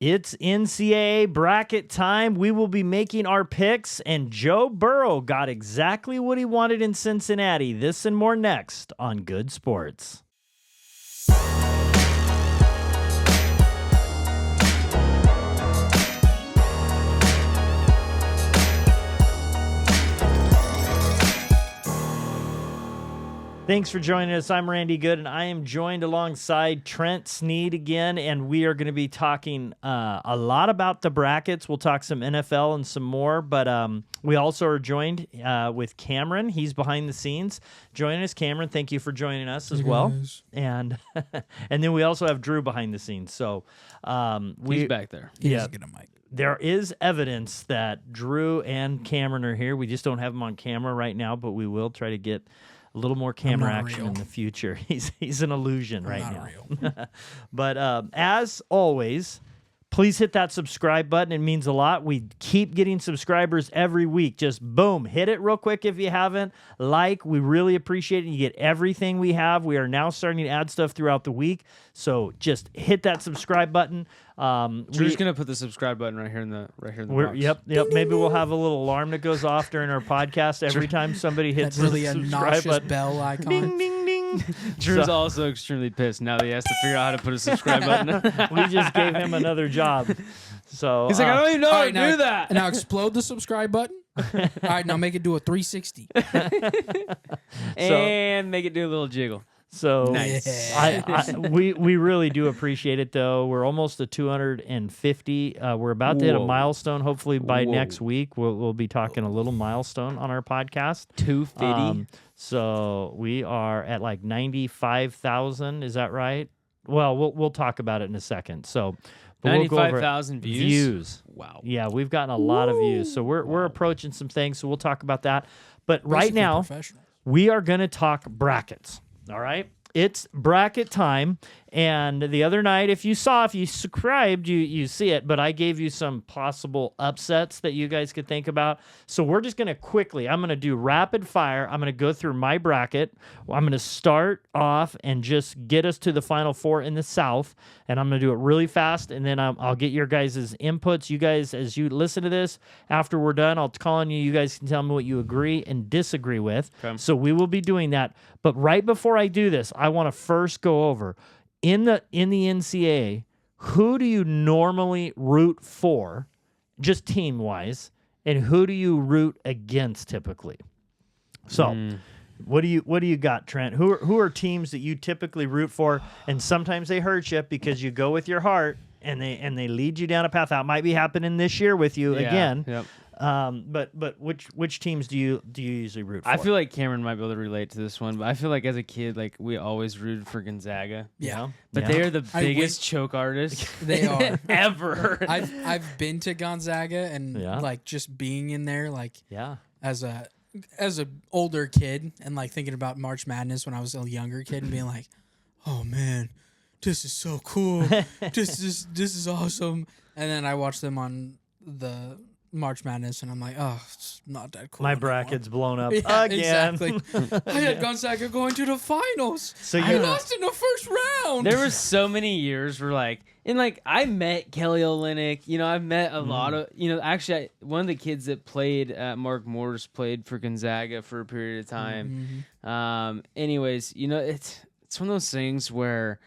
It's NCAA bracket time. We will be making our picks, and Joe Burrow got exactly what he wanted in Cincinnati. This and more next on Good Sports. Thanks for joining us. I'm Randy Goode, and I am joined alongside Trent Sneed again, and we are going to be talking a lot about the brackets. We'll talk some NFL and some more, but we also are joined with Cameron. He's behind the scenes. Joining us, Cameron, thank you for joining us as well. And and then we also have Drew behind the scenes. So he's back there. Yeah. There is evidence that Drew and Cameron are here. We just don't have them on camera right now, but we will try to get a little more camera action in the future. He's an illusion right now. But as always, please hit that subscribe button. It means a lot. We keep getting subscribers every week. Just boom, hit it real quick if you haven't. We really appreciate it. You get everything we have. We are now starting to add stuff throughout the week. So just hit that subscribe button. Drew's gonna put the subscribe button right here in the box. Yep. Maybe we'll have a little alarm that goes off during our podcast every time somebody hits the subscribe button. Bell icon. Ding ding ding. Drew's also extremely pissed now that he has to figure out how to put a subscribe button. We just gave him another job. So he's like, I don't even know how to do that. Now explode the subscribe button. All right, now make it do a 360. And make it do a little jiggle. So nice. We really do appreciate it, though. We're almost to 250. We're about to hit a milestone. Hopefully by next week, we'll be talking a little milestone on our podcast. 250. So we are at like 95,000. Is that right? Well, we'll talk about it in a second. So 95,000 views. Wow. Yeah, we've gotten a lot of views. So we're approaching some things. So we'll talk about that. But right now, we are going to talk brackets. All right. It's bracket time. And the other night, if you subscribed, you see it, but I gave you some possible upsets that you guys could think about. So we're just going to I'm going to do rapid fire. I'm going to go through my bracket. I'm going to start off and just get us to the Final Four in the South. And I'm going to do it really fast. And then I'll get your guys' inputs. You guys, as you listen to this, after we're done, I'll call on you. You guys can tell me what you agree and disagree with. Okay. So we will be doing that. But right before I do this, I want to first go over in the NCAA, who do you normally root for, just team-wise, and who do you root against typically? So, what do you got, Trent? Who are teams that you typically root for, and sometimes they hurt you because you go with your heart and they lead you down a path. That might be happening this year with you again. Yep. But which teams do you usually root for? I feel like Cameron might be able to relate to this one, but I feel like as a kid, like we always rooted for Gonzaga. Yeah. But they are the biggest choke artists they are ever. I've been to Gonzaga and like just being in there as a older kid and like thinking about March Madness when I was a younger kid and being like, oh man, this is so cool. this is awesome. And then I watched them on the March Madness, and I'm like, oh, it's not that cool. My bracket's blown up again. Exactly. I had Gonzaga going to the finals. So I lost in the first round. There were so many years where, I met Kelly Olynyk. You know, I've met a lot of, actually, one of the kids that played at Mark Morris played for Gonzaga for a period of time. Anyways, it's one of those things where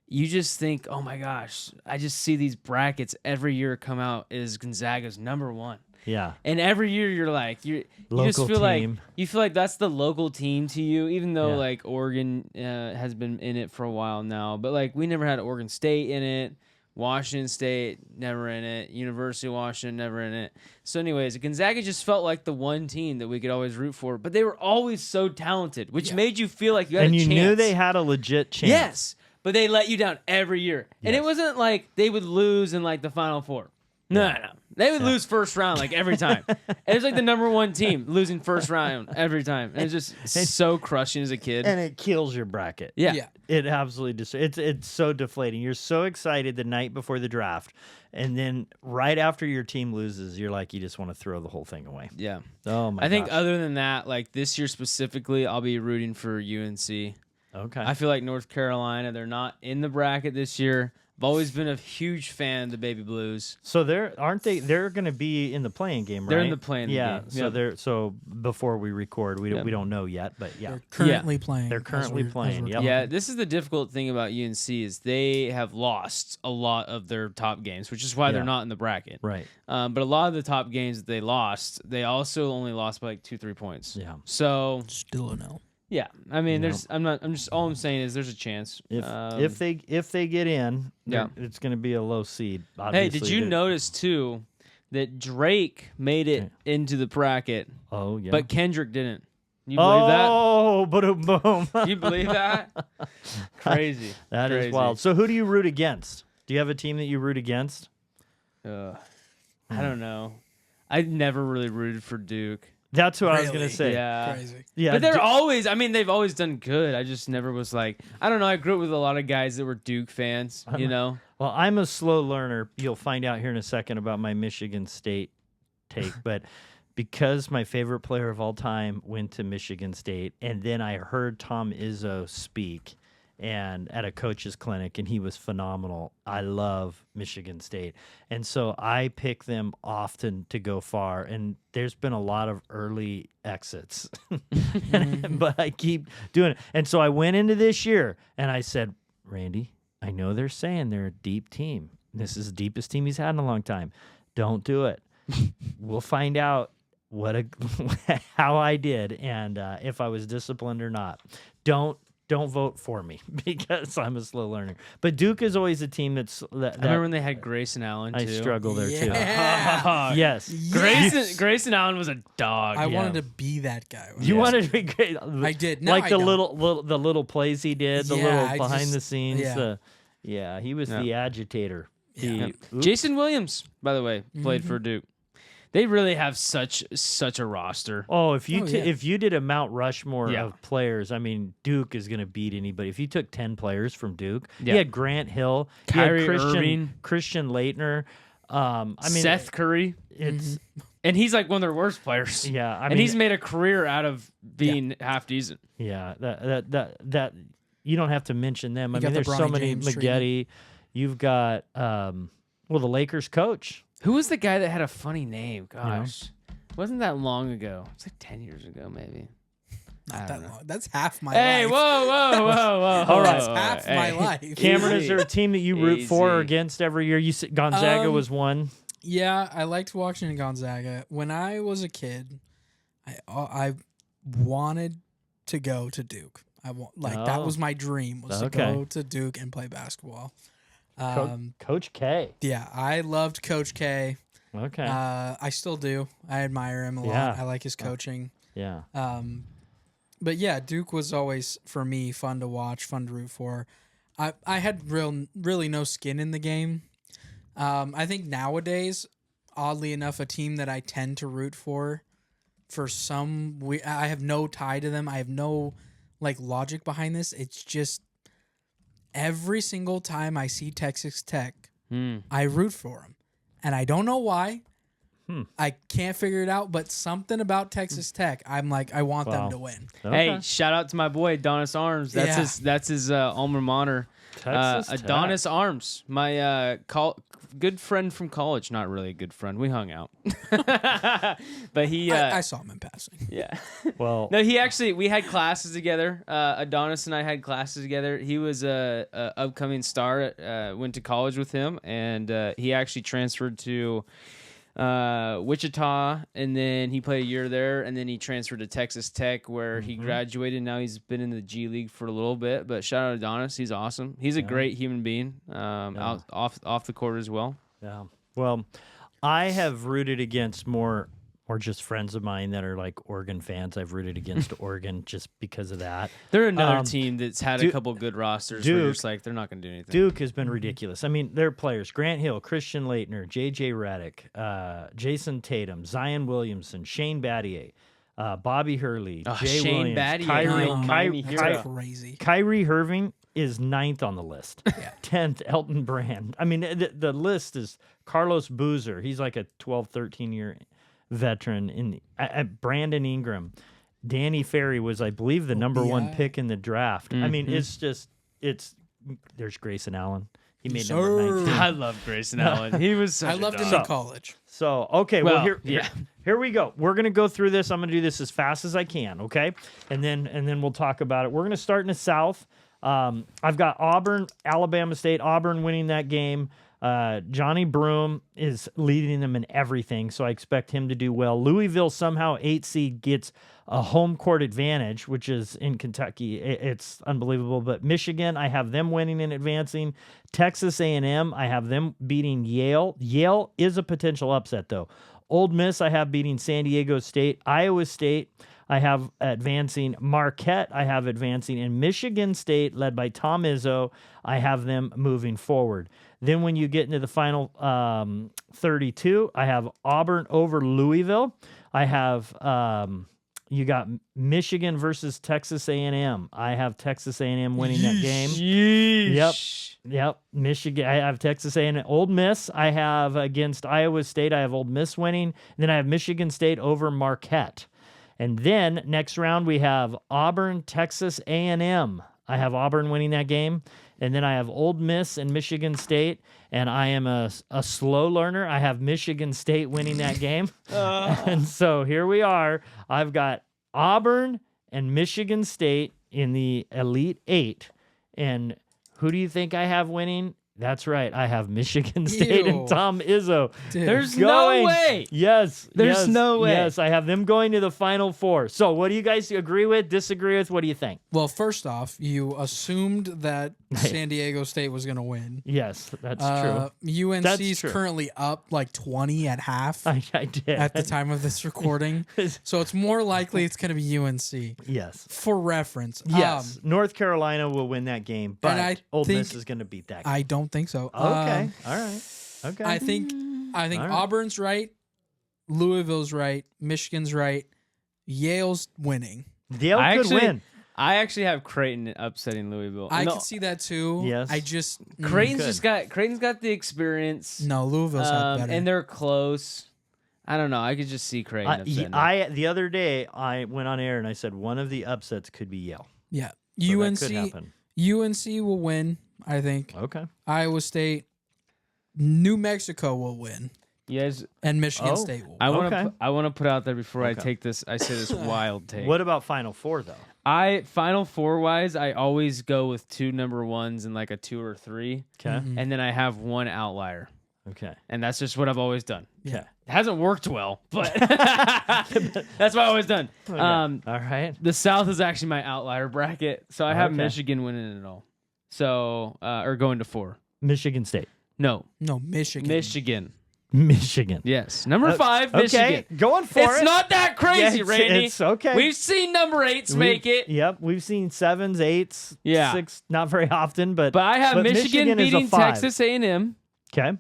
you just think, oh my gosh, I just see these brackets every year come out as Gonzaga's number one. Yeah. And every year you're like, you just feel like that's the local team to you, even though like Oregon has been in it for a while now. But like we never had Oregon State in it, Washington State never in it, University of Washington never in it. So anyways, Gonzaga just felt like the one team that we could always root for, but they were always so talented, which made you feel like you had a chance. And you knew they had a legit chance. Yes. But they let you down every year. Yes. And it wasn't like they would lose in like the Final Four. No. They would lose first round like every time. It was like the number one team losing first round every time. And it's just so crushing as a kid. And it kills your bracket. Yeah. It absolutely it's so deflating. You're so excited the night before the draft. And then right after your team loses, you're like, you just want to throw the whole thing away. Yeah. Oh my I think other than that, like this year specifically, I'll be rooting for UNC. Okay. I feel like North Carolina, they're not in the bracket this year. I've always been a huge fan of the Baby Blues. So aren't they? They're going to be in the playing game, right? They're in the playing game. Yeah. So so before we record, we don't know yet, but yeah, they're currently playing. They're currently playing. Yep. Yeah. This is the difficult thing about UNC is they have lost a lot of their top games, which is why they're not in the bracket. Right. But a lot of the top games that they lost, they also only lost by like 2-3 points. Yeah. So still a no. Yeah, I mean, all I'm saying is there's a chance. If they get in, it's going to be a low seed. Obviously. Hey, did you notice too that Drake made it into the bracket? Oh yeah, but Kendrick didn't. You believe that? Oh, boom! You believe that? Crazy. That is wild. So who do you root against? Do you have a team that you root against? I don't know. I never really rooted for Duke. That's what I was going to say. Yeah. Crazy. Yeah. But they're always, they've always done good. I just never was like, I don't know. I grew up with a lot of guys that were Duke fans, you know? Well, I'm a slow learner. You'll find out here in a second about my Michigan State take. But because my favorite player of all time went to Michigan State, and then I heard Tom Izzo speak and at a coach's clinic, and he was phenomenal. I love Michigan State. And so I pick them often to go far, and there's been a lot of early exits, but I keep doing it. And so I went into this year, and I said, Randy, I know they're saying they're a deep team. This is the deepest team he's had in a long time. Don't do it. We'll find out how I did and if I was disciplined or not. Don't vote for me because I'm a slow learner. But Duke is always a team that I remember when they had Grayson Allen, too. I struggle there, too. Yes. Grayson Allen was a dog. I wanted to be that guy. You wanted to be great. I did. No, like the little plays he did, the little behind the scenes. He was the agitator. Jason Williams, by the way, played for Duke. They really have such a roster. Oh, if you did a Mount Rushmore of players, I mean, Duke is going to beat anybody. If you took 10 players from Duke, he had Grant Hill, Kyrie Christian Laettner, Seth Curry. And he's like one of their worst players. Yeah, and he's made a career out of being half decent. Yeah, that you don't have to mention them. I mean, there's so many. Maggette. You've got the Lakers coach. Who was the guy that had a funny name? Gosh. Wasn't that long ago. It's like 10 years ago, maybe. Not that long. That's half my life. Whoa. All right. That's half my life. Cameron, is there a team that you root for or against every year? You said Gonzaga was one. Yeah, I liked watching Gonzaga. When I was a kid, I wanted to go to Duke. That was my dream, was to go to Duke and play basketball. Coach K. Yeah, I loved Coach K. Okay. I still do. I admire him a lot. I like his coaching. Yeah. But yeah, Duke was always, for me, fun to watch, fun to root for. I had really no skin in the game. I think nowadays, oddly enough, a team that I tend to root for I have no tie to them. I have no logic behind this. It's just every single time I see Texas Tech, I root for them. And I don't know why. I can't figure it out, but something about Texas Tech, I'm like, I want them to win. Okay. Hey, shout out to my boy Adonis Arms. That's his alma mater. Adonis Arms, my good friend from college. Not really a good friend. We hung out, but he. I saw him in passing. Yeah. Well, no, we had classes together. Adonis and I had classes together. He was a upcoming star. Went to college with him, and he actually transferred to Wichita, and then he played a year there, and then he transferred to Texas Tech, where he graduated. Now he's been in the G League for a little bit. But shout out to Adonis, he's awesome. He's a great human being, off the court as well. Yeah. Well, I have rooted against more just friends of mine that are like Oregon fans. I've rooted against Oregon just because of that. They're another team that's had a couple good rosters. Where you're just like, they're not going to do anything. Duke has been ridiculous. I mean, their players: Grant Hill, Christian Laettner, J.J. Redick, Jason Tatum, Zion Williamson, Shane Battier, Bobby Hurley, Jay Shane Williams, crazy. Kyrie Irving is 9th on the list. 10th, Elton Brand. I mean, the list is Carlos Boozer. He's like a 12, 13-year veteran. In Brandon Ingram. Danny Ferry was, I believe, the number one pick in the draft. I mean, there's Grayson Allen. He made number 19. I love Grayson Allen. He was such I loved him in college. So, okay, well here we go. We're going to go through this. I'm going to do this as fast as I can, okay? And then we'll talk about it. We're going to start in the South. I've got Auburn, Alabama State, Auburn winning that game. Johnny Broome is leading them in everything, so I expect him to do well. Louisville somehow 8 seed gets a home court advantage, which is in Kentucky. It's unbelievable. But Michigan, I have them winning and advancing. Texas A&M, I have them beating Yale. Yale is a potential upset, though. Ole Miss, I have beating San Diego State. Iowa State, I have advancing. Marquette, I have advancing. And Michigan State, led by Tom Izzo, I have them moving forward. Then when you get into the final 32, I have Auburn over Louisville. I have you got Michigan versus Texas A&M. I have Texas A&M winning that game. Yep. Michigan. I have Texas A&M. Ole Miss, I have against Iowa State. I have Ole Miss winning. And then I have Michigan State over Marquette. And then next round we have Auburn, Texas A&M. I have Auburn winning that game. And then I have Ole Miss and Michigan State. And I am a slow learner. I have Michigan State winning that game. And so here we are. I've got Auburn and Michigan State in the Elite Eight. And who do you think I have winning? That's right. I have Michigan State and Tom Izzo. Dude. There's no way. Yes. There's no way. Yes, I have them going to the Final Four. So what do you guys agree with, disagree with? What do you think? Well, first off, you assumed that San Diego State was going to win. Yes, that's true. UNC is currently up like 20 at half. I did. At the time of this recording. So it's more likely it's going to be UNC. Yes. For reference. Yes. North Carolina will win that game, but Ole Miss is going to beat that game. I don't think so. Okay. All right. Okay. I think right. Auburn's right. Louisville's right. Michigan's right. Yale's winning. Yale could win. I actually have Creighton upsetting Louisville. I can see that too. Yes. I just Creighton's got the experience. No, Louisville's had better. And they're close. I don't know. I could just see Creighton upsetting. The other day I went on air and I said one of the upsets could be Yale. Yeah. So that could happen. UNC will win, I think. Okay. Iowa State, New Mexico will win. Yes. And Michigan State will win. I want to put out there before I take this. I say this wild take. What about Final Four though? Final Four wise, I always go with 2 number 1s and like a 2 or 3. Okay. Mm-hmm. And then I have 1 outlier. Okay. And that's just what I've always done. Yeah. It hasn't worked well, but that's what I've always done. Okay. All right. The South is actually my outlier bracket, so I have Michigan winning it all. So, or going to 4. Michigan State. No, Michigan. Michigan. Yes. Number 5, Michigan. Okay, going for it. It's not that crazy, Randy. It's okay. We've seen number 8s make it. Yep, we've seen 7s, 8s, yeah. 6, not very often, but I have Michigan beating Texas A&M. Okay.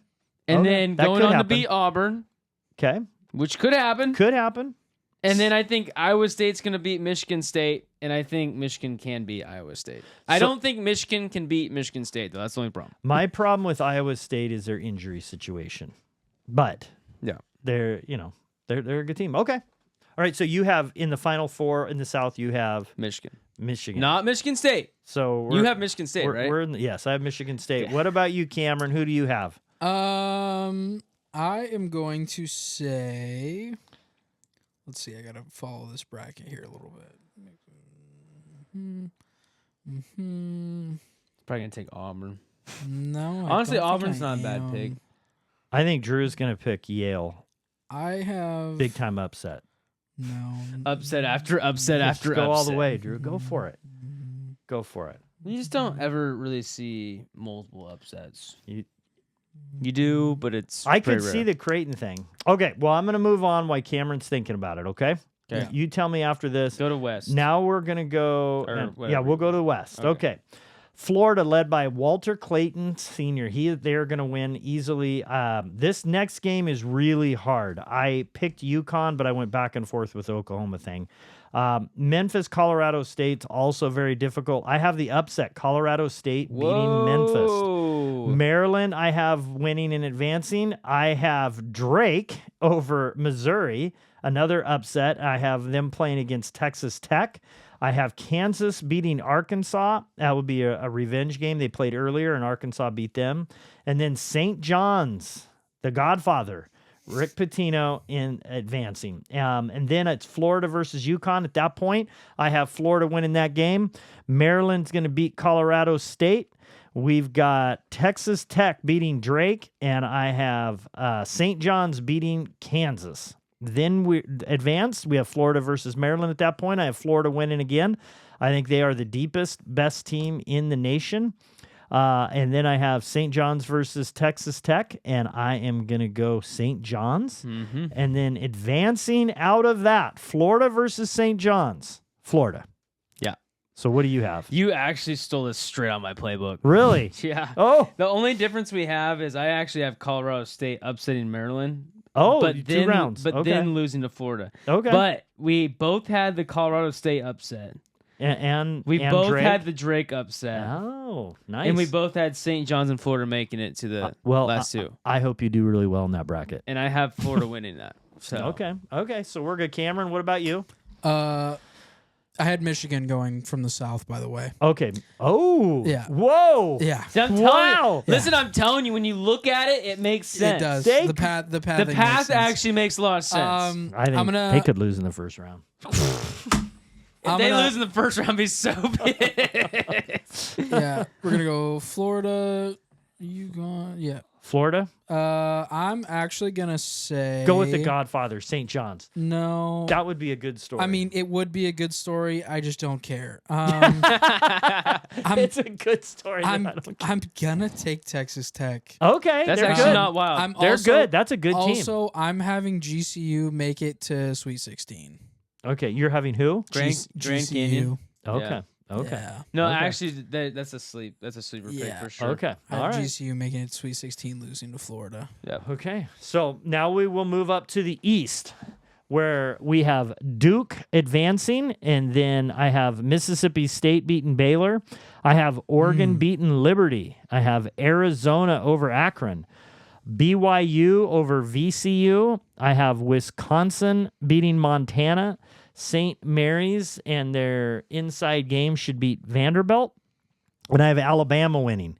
And then going on to beat Auburn. Okay. Which could happen. Could happen. And then I think Iowa State's going to beat Michigan State, and I think Michigan can beat Iowa State. I don't think Michigan can beat Michigan State, though. That's the only problem. My problem with Iowa State is their injury situation. But yeah, they're a good team. Okay. All right, so you have in the Final Four in the South, you have Michigan. Not Michigan State. So you have Michigan State, right? Yes, I have Michigan State. What about you, Cameron? Who do you have? I am going to say, let's see, I got to follow this bracket here a little bit. Probably going to take Auburn. No. Honestly, Auburn's not a bad pick. I think Drew's going to pick Yale. I have. Big time upset. No. Upset after upset after upset. Go all the way, Drew. Go for it. Go for it. You just don't ever really see multiple upsets. You do, but it's I could rare. see the Creighton thing. Okay, well, I'm going to move on while Cameron's thinking about it, okay? Okay. You tell me after this. Go to West. Now we're going to go. We'll go to the West. Okay. Florida, led by Walter Clayton Sr. They're going to win easily. This next game is really hard. I picked UConn, but I went back and forth with the Oklahoma thing. Memphis, Colorado State's also very difficult. I have the upset, Colorado State beating Memphis. Maryland, I have winning and advancing. I have Drake over Missouri, another upset. I have them playing against Texas Tech. I have Kansas beating Arkansas. That would be a revenge game. They played earlier, and Arkansas beat them. And then St. John's, the Godfather, Rick Pitino in advancing. And then it's Florida versus UConn. At that point, I have Florida winning that game. Maryland's going to beat Colorado State. We've got Texas Tech beating Drake, and I have St. John's beating Kansas. Then we advance. We have Florida versus Maryland at that point. I have Florida winning again. I think they are the deepest, best team in the nation. And then I have St. John's versus Texas Tech, and I am going to go St. John's. Mm-hmm. And then advancing out of that, Florida versus St. John's, Florida. Yeah. So what do you have? You actually stole this straight on my playbook. Really? Yeah. Oh. The only difference we have is I actually have Colorado State upsetting Maryland. Oh, but 2 then, rounds. But okay. then losing to Florida. Okay. But we both had the Colorado State upset. And we and both Drake? had the Drake upset. Oh, nice. And we both had St. John's and Florida making it to the last two. I hope you do really well in that bracket. And I have Florida winning that. So Okay. So we're good. Cameron, what about you? I had Michigan going from the South, by the way. Okay. Oh. Yeah. Whoa. Yeah. See, I'm telling you, listen, I'm telling you, when you look at it, it makes sense. It does. They- The path The path actually makes a lot of sense. I think they could lose in the first round. If they lose in the first round, I'd be so pissed. Yeah. We're going to go Florida. Yeah. Florida? I'm actually going to say... Go with the Godfather, St. John's. No. That would be a good story. I mean, it would be a good story. I just don't care. It's a good story. I'm going to take Texas Tech. Okay. That's they're actually good. not wild. They're good. That's a good team. Also, I'm having GCU make it to Sweet 16. Okay. You're having who? Grand GCU. Canyon. Okay. Yeah. Okay. Yeah. No, Okay. actually, that's a sleeper pick for sure. Okay. I All have right. GCU making it to Sweet 16, losing to Florida. Yeah. Okay. So now we will move up to the East, where we have Duke advancing, and then I have Mississippi State beating Baylor. I have Oregon beating Liberty. I have Arizona over Akron. BYU over VCU. I have Wisconsin beating Montana. St. Mary's and their inside game should beat Vanderbilt. And I have Alabama winning.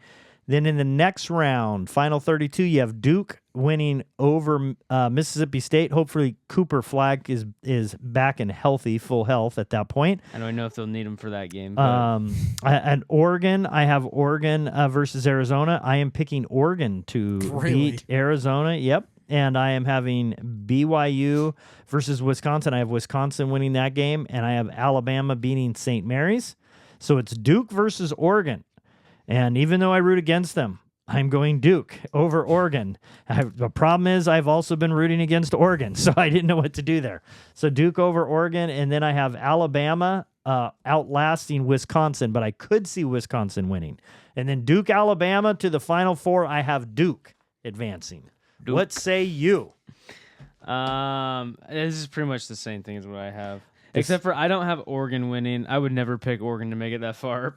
Then in the next round, final 32, you have Duke winning over Mississippi State. Hopefully Cooper Flagg is back and healthy, full health at that point. I don't know if they'll need him for that game. And Oregon, I have Oregon versus Arizona. I am picking Oregon to beat Arizona. Yep. And I am having BYU versus Wisconsin. I have Wisconsin winning that game, and I have Alabama beating St. Mary's. So it's Duke versus Oregon. And even though I root against them, I'm going Duke over Oregon. The problem is I've also been rooting against Oregon, so I didn't know what to do there. So Duke over Oregon, and then I have Alabama outlasting Wisconsin, but I could see Wisconsin winning. And then Duke, Alabama to the Final Four, I have Duke advancing. Duke. What say you? This is pretty much the same thing as what I have. Except for I don't have Oregon winning. I would never pick Oregon to make it that far.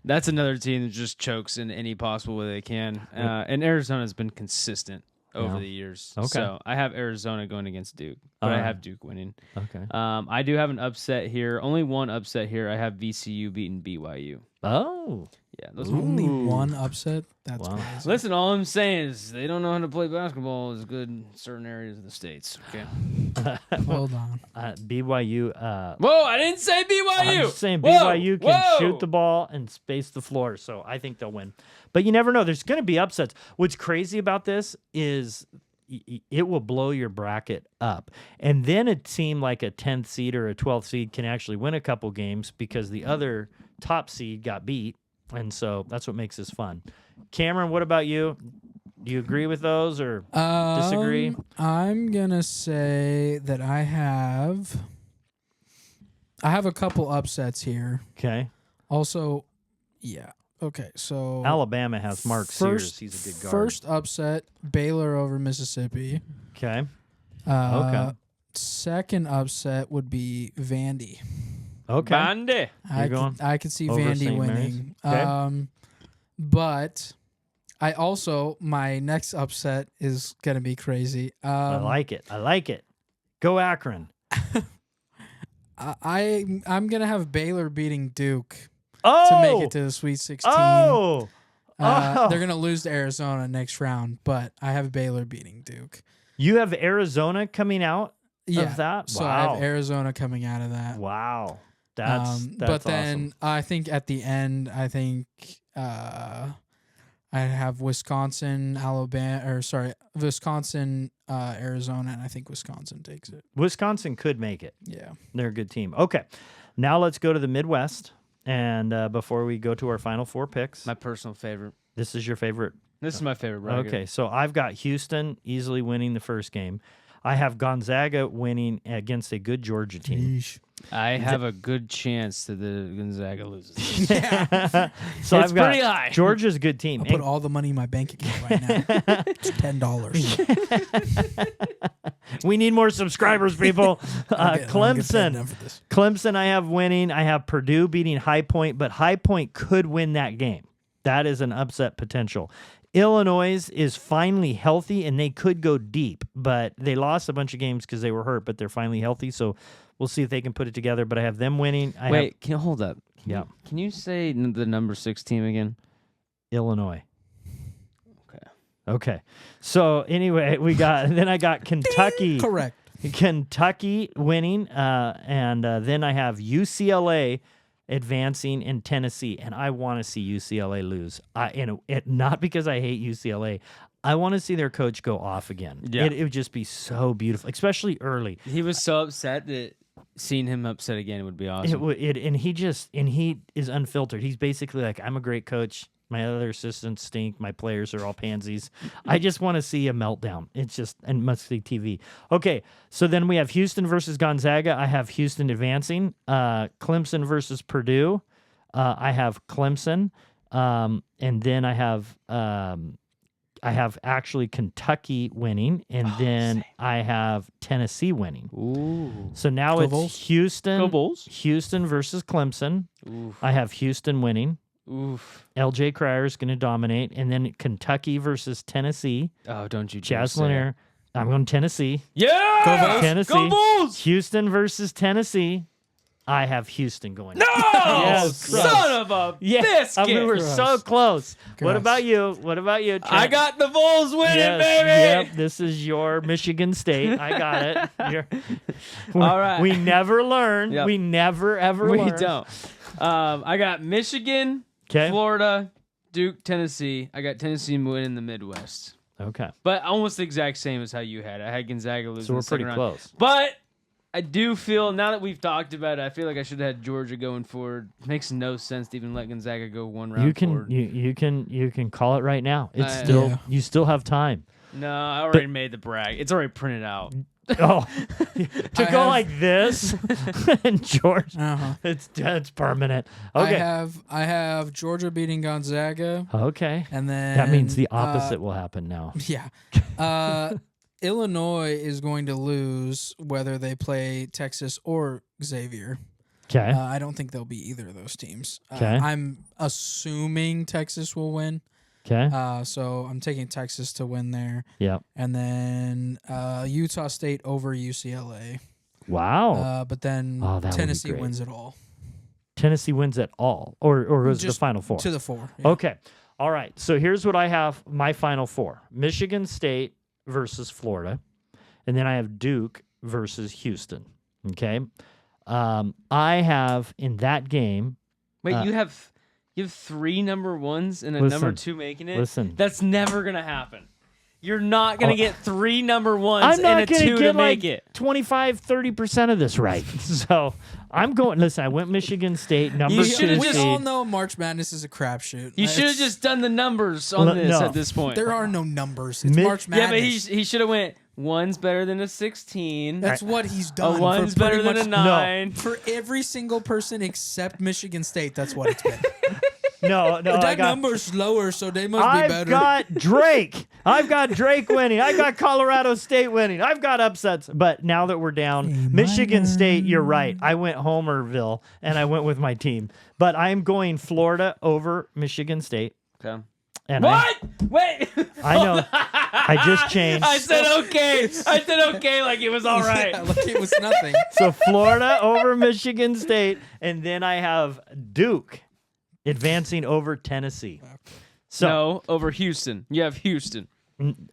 That's another team that just chokes in any possible way they can. And Arizona's been consistent over the years. Okay. So I have Arizona going against Duke, but I have Duke winning. Okay. I do have an upset here. Only one upset here. I have VCU beating BYU. Oh. Yeah, those only one upset. That's crazy. Listen, all I'm saying is they don't know how to play basketball as good in certain areas of the states. Okay. Hold on. BYU. Whoa! I didn't say BYU. I'm just saying BYU can shoot the ball and space the floor, so I think they'll win. But you never know. There's going to be upsets. What's crazy about this is it will blow your bracket up. And then a team like a 10th seed or a 12th seed can actually win a couple games because the other top seed got beat. And so that's what makes this fun. Cameron, what about you? Do you agree with those or disagree? I'm going to say that I have a couple upsets here. Okay. Also, yeah. Okay, so Alabama has Mark Sears. He's a good guard. First upset, Baylor over Mississippi. Okay. Okay. Second upset would be Vandy. Okay. Vandy. I could see over Vandy St. winning. Okay. But I also, my next upset is going to be crazy. I like it. Go Akron. I'm gonna have Baylor beating Duke Oh, to make it to the Sweet 16. Oh, They're gonna lose to Arizona next round, but I have Baylor beating Duke. you have Arizona coming out of that? So I have Arizona coming out of that. Wow. That's but then awesome. I think at the end, I have Wisconsin, Arizona, and I think Wisconsin takes it. Wisconsin could make it. Yeah. They're a good team. Okay. Now let's go to the Midwest. And before we go to our final four picks, My personal favorite. this is your favorite. This is my favorite bracket. Okay. So I've got Houston easily winning the first game. I have Gonzaga winning against a good Georgia team. I have a good chance that the Gonzaga loses. Yeah. So It's I've got pretty high. Georgia's a good team. I'll put all the money in my bank account right now. It's $10. We need more subscribers, people. Clemson. Clemson, I have winning. I have Purdue beating High Point, but High Point could win that game. That is an upset potential. Illinois is finally healthy, and they could go deep, but they lost a bunch of games because they were hurt, but they're finally healthy, so we'll see if they can put it together, but I have them winning. Wait, can you hold up? Can Can you say the number 6 team again? Illinois. Okay. Okay. So anyway, then I got Kentucky. Correct. Kentucky winning, and then I have UCLA advancing in Tennessee, and I want to see UCLA lose. Not because I hate UCLA. I want to see their coach go off again. Yeah. It would just be so beautiful, especially early. He was so upset that seeing him upset again would be awesome. And he is unfiltered. He's basically like, I'm a great coach. My other assistants stink. My players are all pansies. I just want to see a meltdown. It's just, and must see TV. Okay, so then we have Houston versus Gonzaga. I have Houston advancing. Clemson versus Purdue. I have Clemson. And then I have actually Kentucky winning, and then I have Tennessee winning. Ooh. So now it's Bulls. Houston. Go Bulls. Houston versus Clemson. Oof. I have Houston winning. Oof. LJ Cryer is going to dominate, and then Kentucky versus Tennessee. Oh, don't you Chaz say it. Lanier. I'm going Tennessee. Yeah! Go Bulls. Tennessee. Go Bulls! Houston versus Tennessee. I have Houston going. No! Yes. Son of a biscuit! we were so close. What Gross. about you? What about you, Trent? I got the Bulls winning, Yes, baby! Yep, this is your Michigan State. I got it. All right. We never learn. Yep. We never, ever learn. We don't. I got Michigan, 'Kay. Florida, Duke, Tennessee. I got Tennessee winning the Midwest. Okay. But almost the exact same as how you had it. I had Gonzaga losing So we're the second pretty round. close. But I do feel, now that we've talked about it, I feel like I should have had Georgia going forward. It makes no sense to even let Gonzaga go one round forward. You can call it right now. It's Yeah. you still have time. No, I already made the brag. It's already printed out. Oh, to I go have- like this, and George, Uh-huh. it's permanent. Okay, I have Georgia beating Gonzaga, okay. and then That means the opposite will happen now. Yeah. Illinois is going to lose whether they play Texas or Xavier. Okay, I don't think they'll be either of those teams. Okay. I'm assuming Texas will win. okay, So I'm taking Texas to win there. yep. And then Utah State over UCLA. Wow, But then Oh, that would be Tennessee great. wins it all. Tennessee wins it all, or goes to the Just Final Four. To the 4. Yeah. Okay, all right. So here's what I have: my Final Four: Michigan State versus Florida, and then I have Duke versus Houston. Okay, I have in that game. Wait, you have 3 number 1s and a Listen, number 2 making it? listen. That's never going to happen. You're not going to get 3 number 1s I'm not and a going 2 to to get make like it. 25-30% of this right. So I'm going. Listen, I went Michigan State number You 2 should've We just- all seed. know March Madness is a crapshoot. You should have It's- just done the numbers on this No. at this point. There are no numbers. It's Mi- March Yeah, Madness. but he should have went 1's better than a 16. That's what he's A done. 1's for better pretty than a much- 9. For every single person except Michigan State, that's what it's been. No, But I that got. number's lower, so they must be I've better. got Drake. I've got Drake winning. I've got Colorado State winning. I've got upsets. But now that we're down, Michigan State, you're right. I went Homerville, and I went with my team. But I'm going Florida over Michigan State. Okay. And what? Wait. I know. I just changed. I said okay. Like it was all right. Yeah, like it was nothing. So Florida over Michigan State, and then I have Duke advancing over Tennessee. So no, over Houston. You have Houston.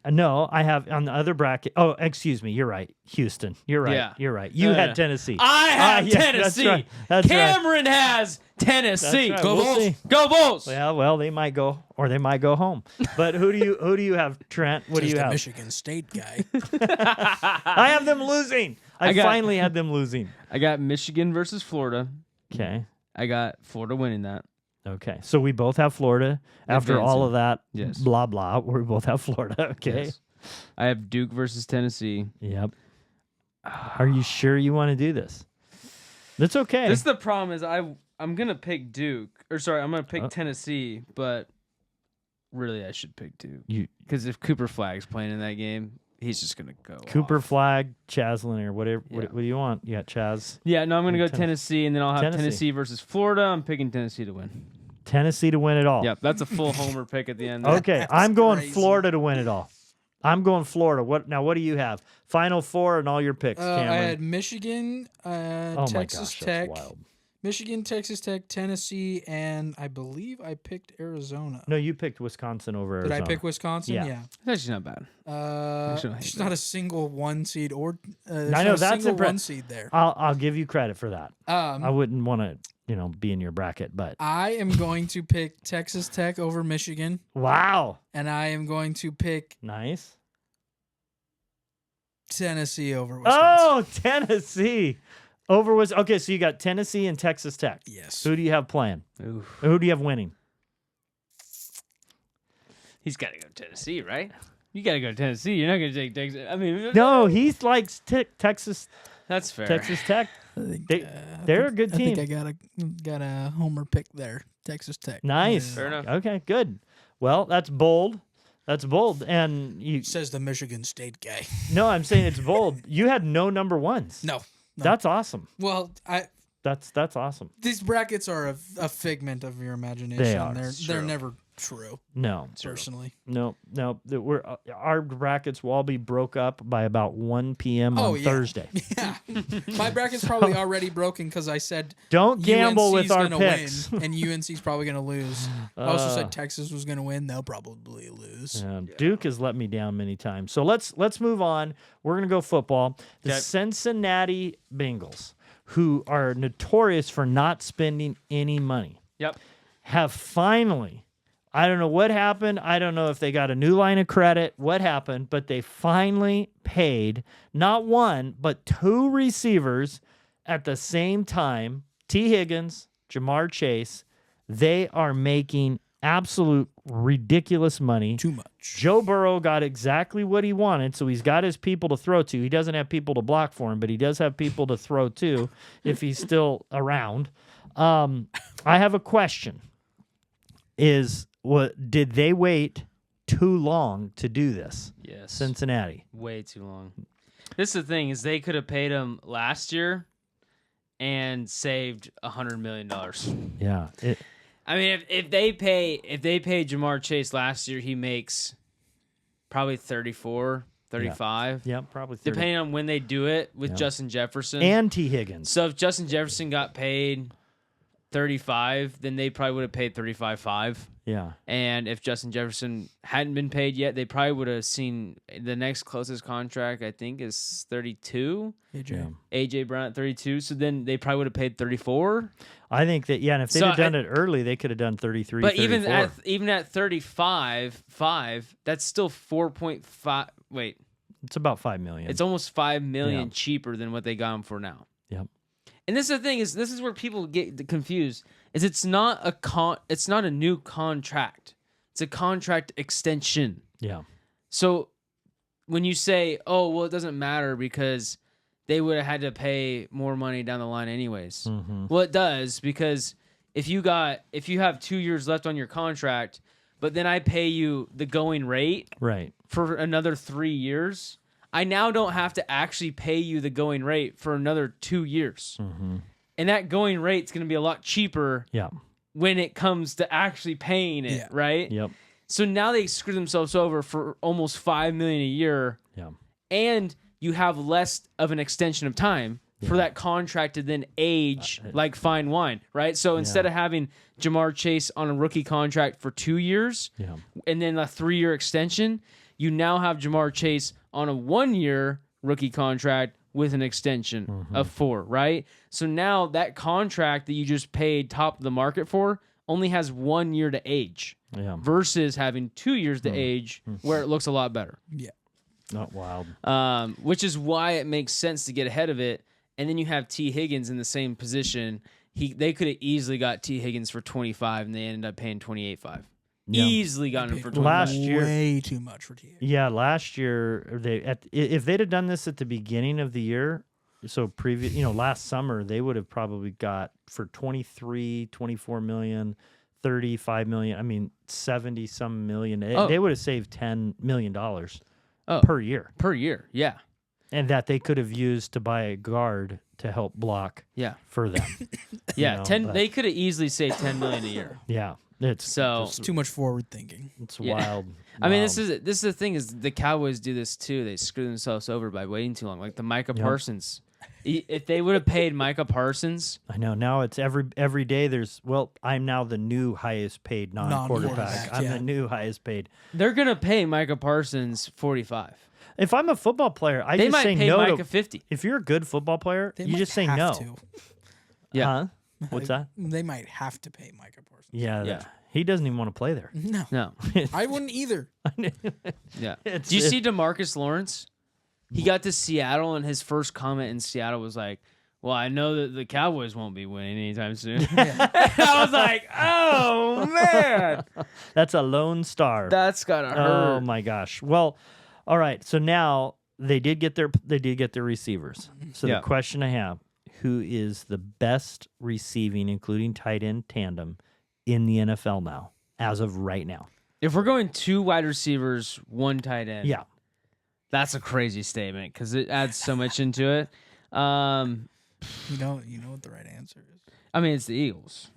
No, I have on the other bracket. Oh, excuse me. You're right. Houston. You're right. Yeah. You're right. You had Tennessee. I have Tennessee. That's right. That's Cameron has Tennessee. Right. Go We'll Bulls. see. Go Bulls. Well, they might go or they might go home. But who do you have, Trent? What do you a have? Michigan State guy. I have them losing. I finally had them losing. I got Michigan versus Florida. Okay. I got Florida winning that. Okay. So we both have Florida. After all of that, Yes. blah blah, we both have Florida. Okay. Yes. I have Duke versus Tennessee. Yep. Are you sure you want to do this? That's okay. This is the problem is I'm gonna pick Duke. Or sorry, I'm gonna pick Tennessee, but really I should pick Duke. Because if Cooper Flag's playing in that game, he's just gonna go. Cooper off. Flag, Chaslin, or whatever. Yeah. What do you want? You got Chaz. Yeah, no, I'm gonna go Tennessee, and then I'll have Tennessee. Tennessee versus Florida. I'm picking Tennessee to win. Tennessee to win it all. Yep, that's a full homer pick at the end. Okay, I'm going crazy. Florida to win it all. I'm going Florida. What do you have? Final four and all your picks, Cameron. I had Michigan, Texas Tech, that's wild. Michigan, Texas Tech, Tennessee, and I believe I picked Arizona. No, you picked Wisconsin over Arizona. Did I pick Wisconsin? Yeah. Yeah. That's actually not bad. Actually, I hate There's that. not a single one seed or there's I know not a that's single one impressive. seed there. I'll give you credit for that. I Um, wouldn't want to, be in your bracket, but I am going to pick Texas Tech over Michigan, wow, and I am going to pick nice. Tennessee over Wisconsin. Oh, Tennessee over was okay. So you got Tennessee and Texas Tech. Yes. Who do you have playing? Oof. Who do you have winning? He's got to go Tennessee, right? You got to go Tennessee. You're not going to take Texas. I mean, No, he likes Texas. that's fair. Texas Tech. I think, They're a good team. I think I got a homer pick there. Texas Tech. Nice. Fair enough. Okay, good. Well, that's bold. That's bold. And you Says the Michigan State guy. no, I'm saying it's bold. You had no number ones. No. That's awesome. Well, That's awesome. these brackets are a figment of your imagination. They are. They're never true. No. Personally. No. Our brackets will all be broke up by about 1 p.m. on Thursday. Yeah. My bracket's probably already broken because I said Don't gamble UNC's with our gonna picks. win, and UNC's probably going to lose. I also said Texas was going to win. They'll probably lose. Duke has let me down many times. So let's move on. We're gonna go football. The Cincinnati Bengals, who are notorious for not spending any money, Yep. have finally. I don't know what happened. I don't know if they got a new line of credit, what happened, but they finally paid not one, but two receivers at the same time. T. Higgins, Jamar Chase. They are making absolute ridiculous money. Too much. Joe Burrow got exactly what he wanted, so he's got his people to throw to. He doesn't have people to block for him, but he does have people to throw to if he's still around. I have a question. Did they wait too long to do this? Yes. Cincinnati. Way too long. This is the thing is they could have paid him last year and saved $100 million. Yeah. I mean, if they pay Jamar Chase last year, he makes probably 34, 35. Yeah, probably 30. Depending on when they do it with Justin Jefferson. And T. Higgins. So if Justin Jefferson got paid 35, then they probably would have paid 35.5. Yeah. And if Justin Jefferson hadn't been paid yet, they probably would have seen the next closest contract, I think, is 32. AJ Brown at 32. So then they probably would have paid 34. I think that, and if they'd have done it early, they could have done 33, But 34. even at 35.5, that's still 4.5. Wait. It's about $5 million. It's almost $5 million cheaper than what they got him for now. Yep. And this is the thing this is where people get confused. It's not a new contract. It's a contract extension. Yeah. So when you say, "Oh, well, it doesn't matter because they would have had to pay more money down the line anyways." Mm-hmm. Well, it does because if you have 2 years left on your contract, but then I pay you the going rate for another 3 years, I now don't have to actually pay you the going rate for another 2 years. Mm-hmm. And that going rate's going to be a lot cheaper when it comes to actually paying it, right? Yep. So now they screw themselves over for almost $5 million a year. Yeah. And you have less of an extension of time for that contract to then age like fine wine, right? So instead of having Jamar Chase on a rookie contract for 2 years and then a 3-year extension, you now have Jamar Chase on a 1-year rookie contract with an extension of 4, right? So now that contract that you just paid top of the market for only has 1 year to age versus having 2 years to age where it looks a lot better. Yeah. Not wild. Which is why it makes sense to get ahead of it. And then you have T. Higgins in the same position. They could have easily got T. Higgins for 25 and they ended up paying 28.5. Yeah. Easily gotten him for 25. Last year, way too much for T. Higgins. Yeah, last year if they'd have done this at the beginning of the year, so last summer, they would have probably got for 23, 24 million, 35 million. I mean, 70 some million. They would have saved $10 million per year. Per year, yeah. And that they could have used to buy a guard to help block for them. Yeah, they could have easily saved $10 million a year. Yeah. It's too much forward thinking. It's wild. I mean, this is the thing is the Cowboys do this too. They screw themselves over by waiting too long. Like the Micah Parsons. If they would have paid Micah Parsons, I know now it's every day. I'm now the new highest paid non-quarterback. I'm the new highest paid. They're gonna pay Micah Parsons 45. If I'm a football player, they just might say pay no Micah to 50. If you're a good football player, you just say no. Yeah. Huh? What's that? They might have to pay Micah Parsons. Yeah. He doesn't even want to play there. No. I wouldn't either. Yeah. Do you see DeMarcus Lawrence? He got to Seattle, and his first comment in Seattle was like, well, I know that the Cowboys won't be winning anytime soon. I was like, oh, man. That's a lone star. That's got to hurt. Oh, my gosh. Well, all right. So now they did get their receivers. So the question I have, who is the best receiving, including tight end tandem, in the NFL now, as of right now? If we're going 2 wide receivers, 1 tight end. Yeah. That's a crazy statement because it adds so much into it. You know what the right answer is. I mean, it's the Eagles.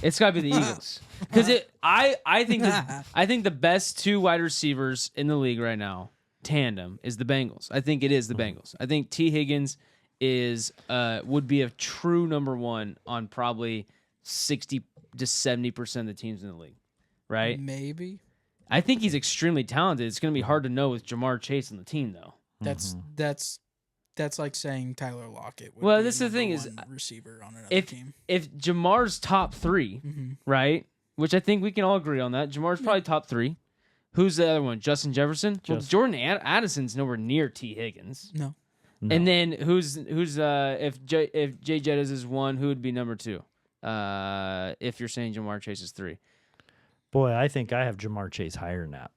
It's got to be the Eagles because I think the best 2 wide receivers in the league right now, tandem, is the Bengals. I think it is the Bengals. I think T. Higgins would be a true number 1 on probably 60 to 70% of the teams in the league, right? Maybe. I think he's extremely talented. It's going to be hard to know with Jamar Chase on the team, though. That's like saying Tyler Lockett. Well, this is the thing is receiver on another team. If Jamar's top 3, right? Which I think we can all agree on that. Jamar's probably top 3. Who's the other one? Justin Jefferson. Well, Jordan Addison's nowhere near T. Higgins. No. And then who's if Jay Jettas is 1, who would be number 2? If you're saying Jamar Chase is 3. Boy, I think I have Jamar Chase higher than that.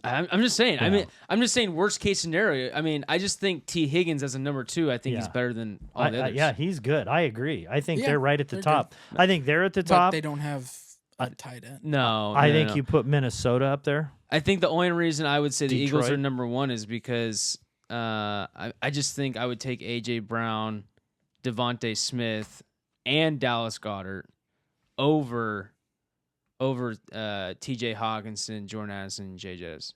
I'm just saying. Yeah. I mean, I'm just saying worst case scenario. I mean, I just think T. Higgins as a number 2. I think he's better than all the others. Yeah, he's good. I agree. I think they're right at the top. Good. I think they're at the top. But they don't have a tight end. No, I think you put Minnesota up there. I think the only reason I would say the Eagles are number 1 is because I just think I would take A.J. Brown, Devontae Smith, and Dallas Goedert over T.J. Hawkinson, Jordan Addison, and Jay Jettas.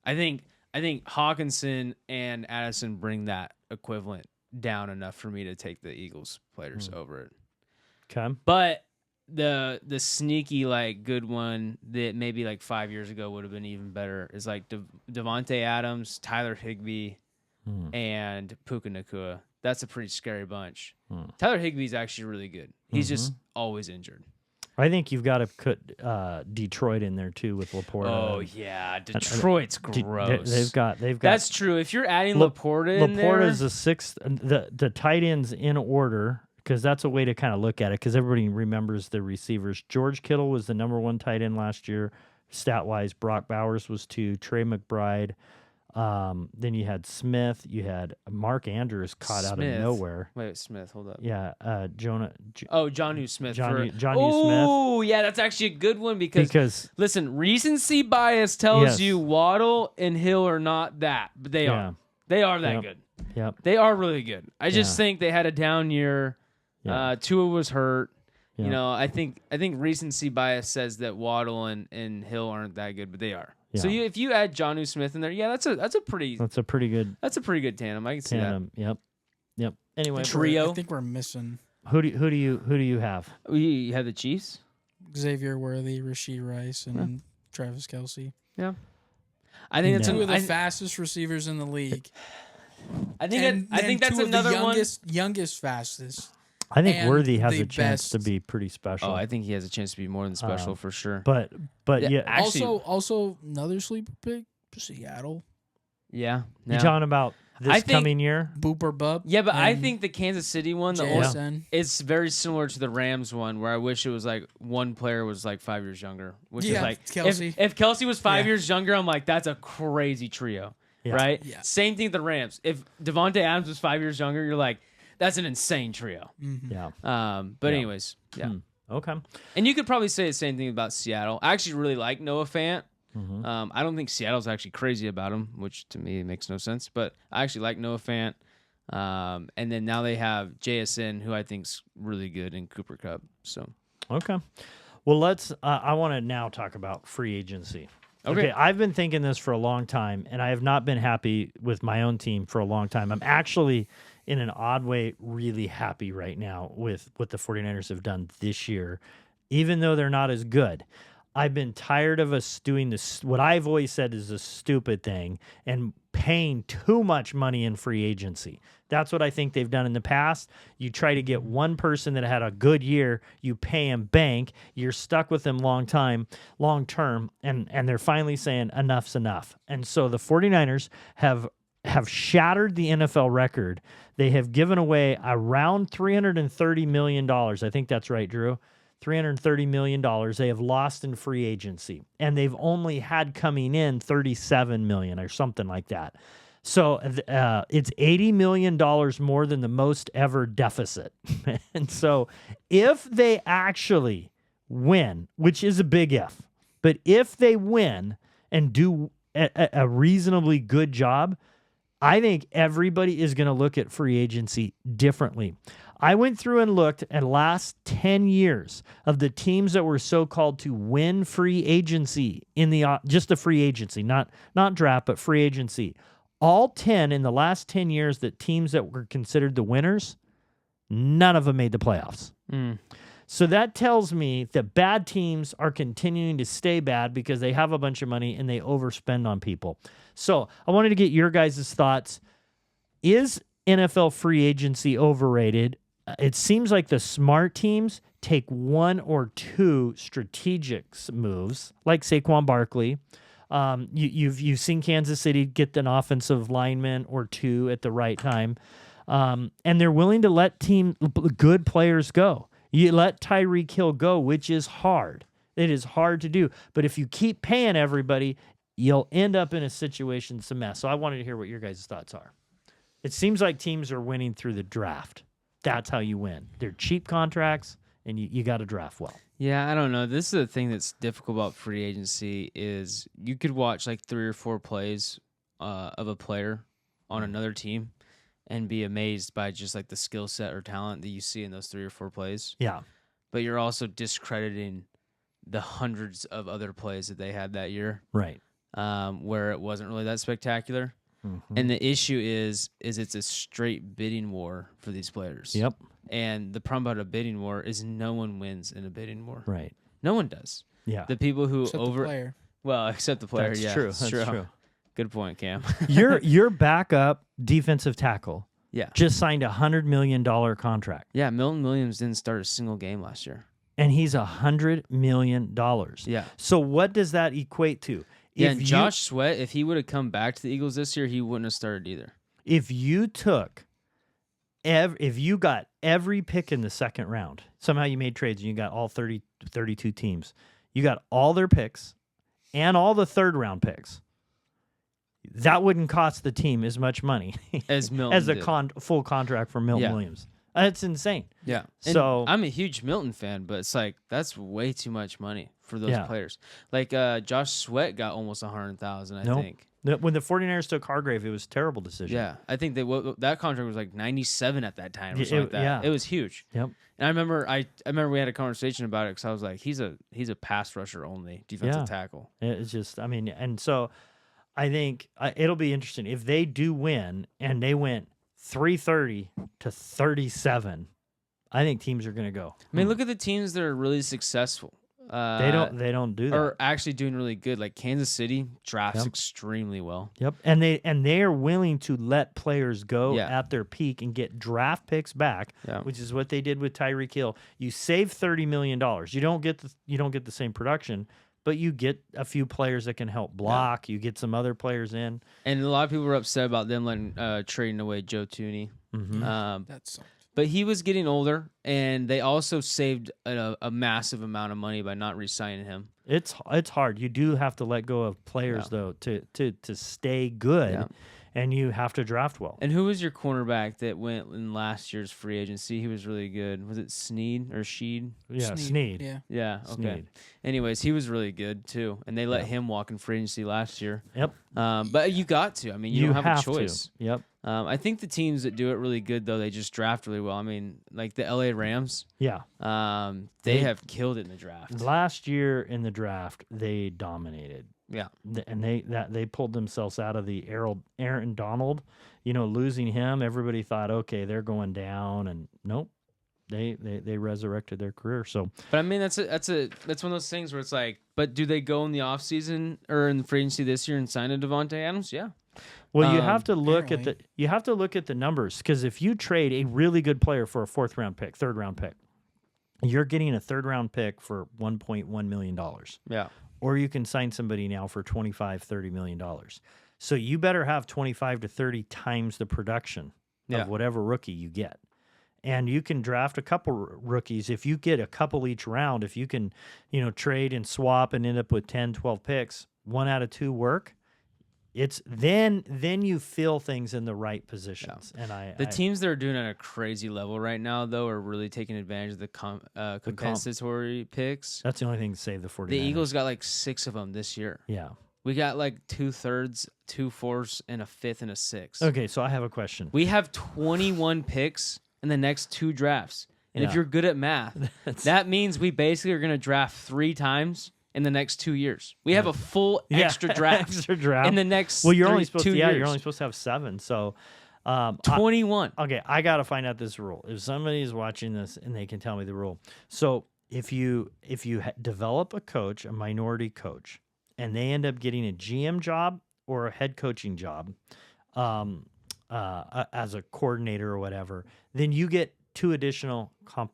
I think Hawkinson and Addison bring that equivalent down enough for me to take the Eagles players over it. Okay. But the sneaky good one that maybe 5 years ago would have been even better is Devontae Adams, Tyler Higbee, and Puka Nacua. That's a pretty scary bunch. Tyler Higbee's actually really good. He's just always injured. I think you've got to put Detroit in there too with Laporta. Oh yeah, Detroit's gross. They've got. That's true. If you're adding Laporta in there, Laporta's the 6th. The tight ends in order because that's a way to kind of look at it because everybody remembers the receivers. George Kittle was the number 1 tight end last year, stat wise. Brock Bowers was 2. Trey McBride. Then you had Smith. You had Mark Andrews caught out of nowhere. Wait, Smith, hold up. Yeah, Jonnu Smith. Jonnu Smith. Oh, yeah, that's actually a good one because listen, recency bias tells you Waddle and Hill are not that, but they are. They are that good. Yep. They are really good. I just think they had a down year. Tua was hurt. Yeah. You know, I think recency bias says that Waddle and Hill aren't that good, but they are. Yeah. So if you add Jonnu Smith in there, yeah, that's a pretty good tandem. I can see that. Yep. Anyway, trio. I think we're missing. Who do you have? We have the Chiefs, Xavier Worthy, Rashee Rice, and Travis Kelce. Yeah, I think that's two of the fastest receivers in the league. I think that's two another of the youngest fastest. I think Worthy has a chance to be pretty special. Oh, I think he has a chance to be more than special for sure. But yeah, actually, also another sleeper pick, Seattle. Yeah, you talking about this coming year? Booper Bub. Yeah, but I think the Kansas City one, it's very similar to the Rams one, where I wish it was like one player was like 5 years younger. Which is like Kelce. If Kelce was 5 years younger, I'm like, that's a crazy trio, right? Yeah. Same thing with the Rams. If Devontae Adams was 5 years younger, you're like, that's an insane trio. Mm-hmm. Yeah. But anyways, yeah. Okay. And you could probably say the same thing about Seattle. I actually really like Noah Fant. Mm-hmm. I don't think Seattle's actually crazy about him, which to me makes no sense. But I actually like Noah Fant. And then now they have JSN, who I think's really good, in Cooper Kupp. So okay. Well, let's. I want to now talk about free agency. Okay, I've been thinking this for a long time, and I have not been happy with my own team for a long time. I'm actually, in an odd way, really happy right now with what the 49ers have done this year, even though they're not as good. I've been tired of us doing this, what I've always said is a stupid thing, and paying too much money in free agency. That's what I think they've done in the past. You try to get one person that had a good year, you pay him bank, you're stuck with them long term, and they're finally saying enough's enough. And so the 49ers have shattered the NFL record. They have given away around $330 million. I think that's right, Drew. $330 million they have lost in free agency, and they've only had coming in $37 million or something like that. So it's $80 million more than the most ever deficit. And so if they actually win, which is a big if, but if they win and do a reasonably good job, I think everybody is going to look at free agency differently. I went through and looked at last 10 years of the teams that were so-called to win free agency in the just the free agency, not draft, but free agency. All 10 in the last 10 years, that teams that were considered the winners, none of them made the playoffs. So that tells me that bad teams are continuing to stay bad because they have a bunch of money and they overspend on people. So I wanted to get your guys' thoughts. Is NFL free agency overrated? It seems like the smart teams take one or two strategic moves, like Saquon Barkley. You've seen Kansas City get an offensive lineman or two at the right time, and they're willing to let good players go. You let Tyreek Hill go, which is hard. It is hard to do. But if you keep paying everybody, you'll end up in a situation that's a mess. So I wanted to hear what your guys' thoughts are. It seems like teams are winning through the draft. That's how you win. They're cheap contracts, and you got to draft well. Yeah, I don't know. This is the thing that's difficult about free agency is you could watch like 3 or 4 plays of a player on another team and be amazed by just like the skill set or talent that you see in those 3 or 4 plays. Yeah. But you're also discrediting the hundreds of other plays that they had that year. Right. Where it wasn't really that spectacular. Mm-hmm. And the issue is it's a straight bidding war for these players. Yep. And the problem about a bidding war is no one wins in a bidding war. Right. No one does. Yeah. The people who except the player. Well, except the player. That's yeah, true. That's true. Good point, Cam. your backup defensive tackle. Yeah. Just signed $100 million contract. Yeah. Milton Williams didn't start a single game last year. And he's $100 million. Yeah. So what does that equate to? Yeah, and Josh Sweat, if he would have come back to the Eagles this year, he wouldn't have started either. If you got every pick in the second round, somehow you made trades and you got all 32 teams, you got all their picks and all the third round picks, that wouldn't cost the team as much money as Milton as a full contract for Milton Williams. That's insane. Yeah. So I'm a huge Milton fan, but it's like that's way too much money for those players. Like Josh Sweat got almost 100,000, I think. When the 49ers took Hargrave, it was a terrible decision. Yeah, I think that contract was like 97 at that time or something like that. Yeah. It was huge. Yep. And I remember we had a conversation about it because I was like, he's a pass rusher only defensive tackle. It's just, I mean, and so I think it'll be interesting if they do win and they went 330 to 37. I think teams are going to go. I mean, look at the teams that are really successful. They don't do that. Or actually doing really good. Like Kansas City drafts extremely well. Yep, and they are willing to let players go at their peak and get draft picks back, which is what they did with Tyreek Hill. You save $30 million. You don't get the same production, but you get a few players that can help block. You get some other players in. And a lot of people were upset about them letting trading away Joe Thuney. Mm-hmm. That's. But he was getting older, and they also saved a massive amount of money by not re-signing him. It's hard. You do have to let go of players though to stay good, and you have to draft well. And who was your cornerback that went in last year's free agency? He was really good. Was it Sneed or Sheed? Yeah, Sneed. Yeah. Okay. Sneed. Anyways, he was really good too, and they let him walk in free agency last year. Yep. But you got to. I mean, you don't have a choice. Yep. I think the teams that do it really good though, they just draft really well. I mean, like the LA Rams. Yeah. They have killed it in the draft. Last year in the draft, they dominated. Yeah. And they pulled themselves out of the Aaron Donald, losing him. Everybody thought, okay, they're going down, and nope. They resurrected their career. So, but I mean, that's one of those things where it's like, but do they go in the offseason or in the free agency this year and sign a Devontae Adams? Yeah. Well, you have to look at the numbers, because if you trade a really good player for a third round pick, you're getting a third round pick for $1.1 million. Yeah. Or you can sign somebody now for $25-30 million. So you better have 25 to 30 times the production of whatever rookie you get. And you can draft a couple rookies. If you get a couple each round, if you can, trade and swap and end up with 10, 12 picks, 1 out of 2 work, it's then you fill things in the right positions. Yeah. And the teams that are doing it at a crazy level right now, though, are really taking advantage of the compensatory picks. That's the only thing to save the 49ers. The Eagles got like 6 of them this year. Yeah. We got like 2/3, 2/4, and a 5th and a 6th. Okay, so I have a question. We have 21 picks in the next 2 drafts. And if you're good at math, that means we basically are going to draft 3 times in the next 2 years. We have a full extra draft in the next you're only supposed 2 years. You're only supposed to have 7. So 21. I got to find out this rule. If somebody is watching this and they can tell me the rule. So if you develop a coach, a minority coach, and they end up getting a GM job or a head coaching job as a coordinator or whatever, then you get 2 additional comp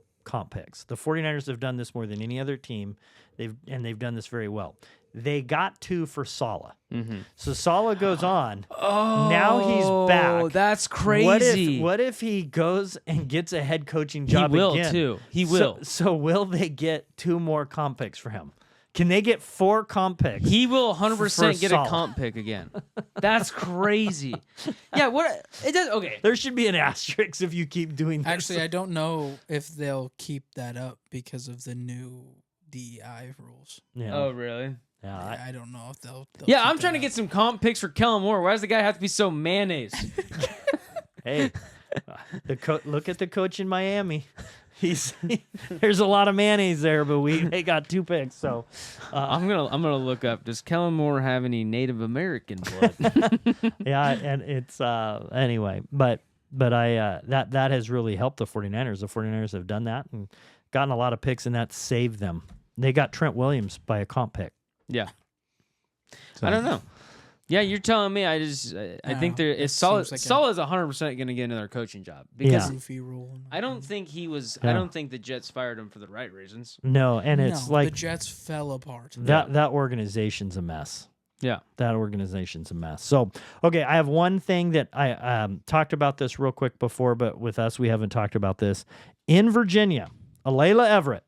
picks. The 49ers have done this more than any other team. They've done this very well. They got 2 for Saleh. Mm-hmm. So Saleh goes on. Oh, now he's back. That's crazy. What if he goes and gets a head coaching job again? He will, too. He will. So will they get 2 more comp picks for him? Can they get 4 comp picks? He will 100% get a comp pick again. That's crazy. Yeah, what it does. Okay, there should be an asterisk if you keep doing this. Actually, I don't know if they'll keep that up because of the new DEI rules. Yeah. Oh, really? Yeah, I don't know if they'll yeah, I'm trying to get some comp picks for Kellen Moore. Why does the guy have to be so mayonnaise? Hey, look at the coach in Miami. There's a lot of mayonnaise there, but they got 2 picks. So I'm gonna look up. Does Kellen Moore have any Native American blood? Yeah, and it's anyway. But that has really helped the 49ers. The 49ers have done that and gotten a lot of picks, and that saved them. They got Trent Williams by a comp pick. Yeah. So. I don't know. Yeah, you're telling me. I think Saleh is 100% going to get another coaching job because I don't think he was. Yeah. I don't think the Jets fired him for the right reasons. No, and it's like the Jets fell apart. That organization's a mess. Yeah, that organization's a mess. So, okay, I have one thing that I talked about this real quick before, but with us we haven't talked about this. In Virginia, Alayla Everett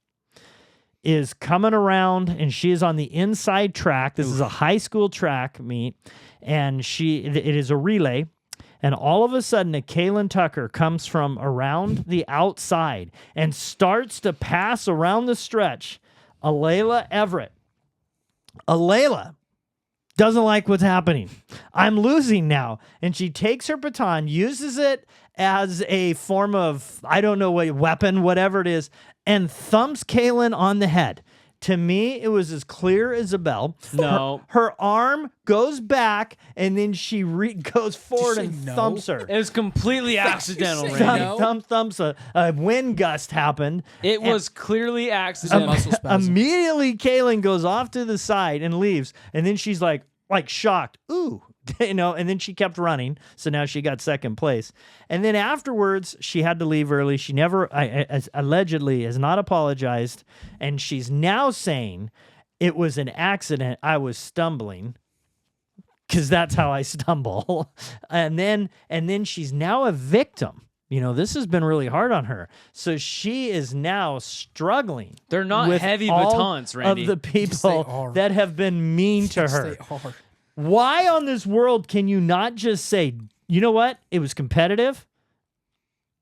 is coming around, and she is on the inside track. This is a high school track meet, and it is a relay, And all of a sudden, a Kaylin Tucker comes from around the outside and starts to pass around the stretch. Alayla Everett. Alayla doesn't like what's happening. I'm losing now. And she takes her baton, uses it as a form of, I don't know what weapon, whatever it is, and thumps Kaylin on the head. To me, it was as clear as a bell. No. Her arm goes back, and then she goes forward and thumps her. It was completely accidental, Randy. Thumps. A wind gust happened. It was clearly accidental. Immediately, Kaylin goes off to the side and leaves, and then she's like shocked. Ooh. And then she kept running, so now she got second place. And then afterwards, she had to leave early. She never, allegedly, has not apologized, and she's now saying it was an accident. I was stumbling, because that's how I stumble. and then she's now a victim. This has been really hard on her. So she is now struggling. They're not with heavy all batons, Randy. of the people that have been mean to her. They are. Why on this world can you not just say, you know what? It was competitive.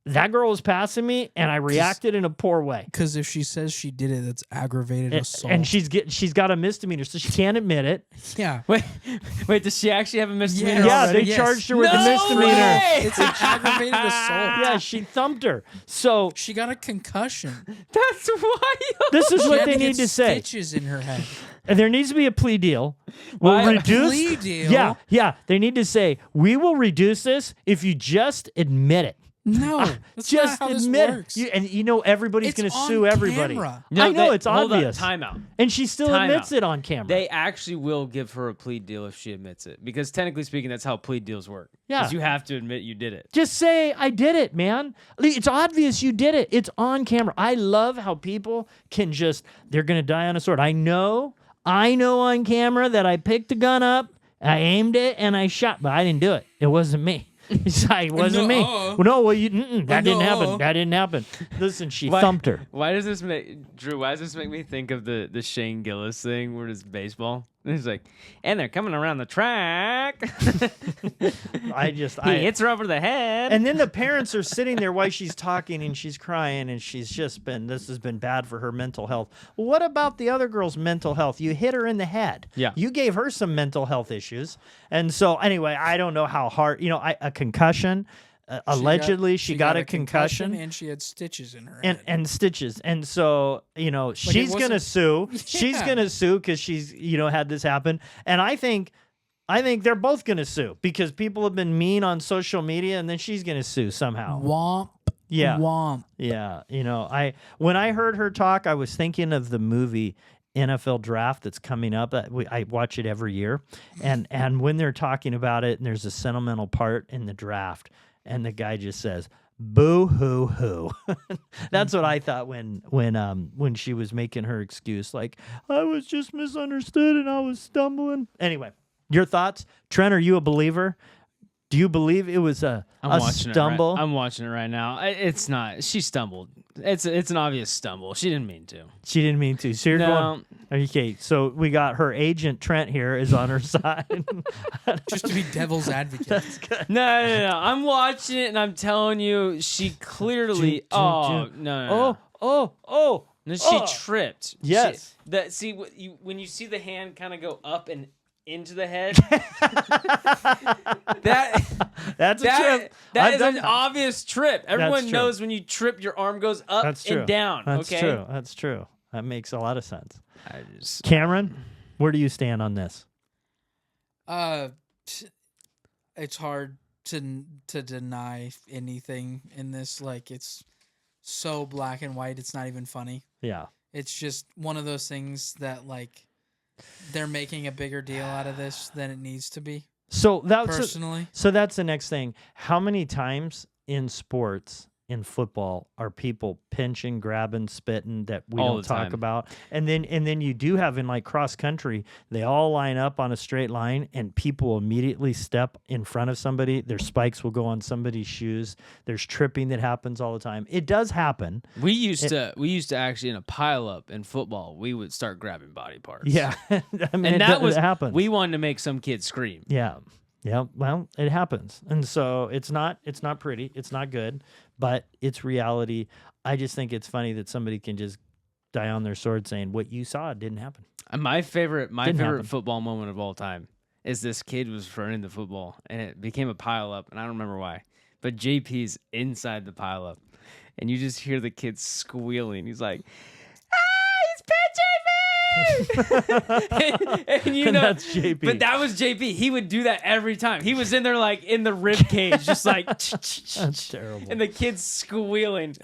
That girl was passing me, and I reacted in a poor way. Because if she says she did it, that's aggravated assault. And she's got a misdemeanor, so she can't admit it. Yeah. Wait, does she actually have a misdemeanor? Yeah, already? they charged her with a misdemeanor. Way! It's an aggravated assault. Yeah, she thumped her. So she got a concussion. That's wild. This is She what had they to get need to say. Stitches in her head. And there needs to be a plea deal. We'll reduce. Plea deal? Yeah. They need to say, we will reduce this if you just admit it. No, that's just not how admit this works. it. Everybody's going to sue everybody. Camera. I know, it's obvious. Time out. And she still admits it on camera. They actually will give her a plea deal if she admits it. Because technically speaking, that's how plea deals work. Yeah. Because you have to admit you did it. Just say, I did it, man. It's obvious you did it. It's on camera. I love how people can they're going to die on a sword. I know on camera that I picked a gun up, I aimed it, and I shot, but I didn't do it. It wasn't me. It wasn't me. No, that didn't happen. That didn't happen. Listen, she thumped her. Why does this make Drew? Why does this make me think of the Shane Gillis thing where it's baseball? And he's like, and they're coming around the track. He hits her over the head. And then the parents are sitting there while she's talking and she's crying and this has been bad for her mental health. Well, what about the other girl's mental health? You hit her in the head. Yeah. You gave her some mental health issues. And so anyway, I don't know how hard, a concussion. Allegedly, she got a concussion, and she had stitches in her head. And stitches. And so, she's going to sue. Yeah. She's going to sue because she's, had this happen. And I think they're both going to sue because people have been mean on social media, and then she's going to sue somehow. Womp. Yeah. Womp. Yeah. When I heard her talk, I was thinking of the movie NFL Draft that's coming up. I watch it every year. And when they're talking about it, and there's a sentimental part in the draft, and the guy just says, "Boo hoo hoo." That's what I thought when she was making her excuse, like, I was just misunderstood and I was stumbling. Anyway, your thoughts, Trent? Are you a believer? Do you believe it was a stumble? I'm watching it right now. It's not. She stumbled. It's an obvious stumble. She didn't mean to. She didn't mean to. So you're going. Okay, so we got her agent Trent here is on her side. Just to be devil's advocate. That's good. No. I'm watching it and I'm telling you, she clearly. No. No, she tripped. Yes. When you see the hand kind of go up and into the head. That's a trip. That is an obvious trip. Everyone knows when you trip, your arm goes up and down. That's true. That makes a lot of sense. Cameron, where do you stand on this? It's hard to deny anything in this. Like, it's so black and white. It's not even funny. Yeah. It's just one of those things that, like, they're making a bigger deal out of this than it needs to be. So that's personally. So that's the next thing. How many times in sports, in football, are people pinching, grabbing, spitting that we don't talk about? And then you do have in like cross country, they all line up on a straight line and people will immediately step in front of somebody. Their spikes will go on somebody's shoes. There's tripping that happens all the time. It does happen. We used to actually in a pile up in football, we would start grabbing body parts. Yeah. I mean, and that was happened. We wanted to make some kid scream. Yeah. Yeah, well, it happens. And so it's not pretty. It's not good, but it's reality. I just think it's funny that somebody can just die on their sword saying what you saw didn't happen. My favorite football moment of all time is this kid was running the football and it became a pile up, and I don't remember why. But JP's inside the pile up, and you just hear the kid squealing. He's like, he's pitching me! and you know, that's JP. But that was JP. He would do that every time. He was in there like in the rib cage, just like that's terrible. And the kid's squealing.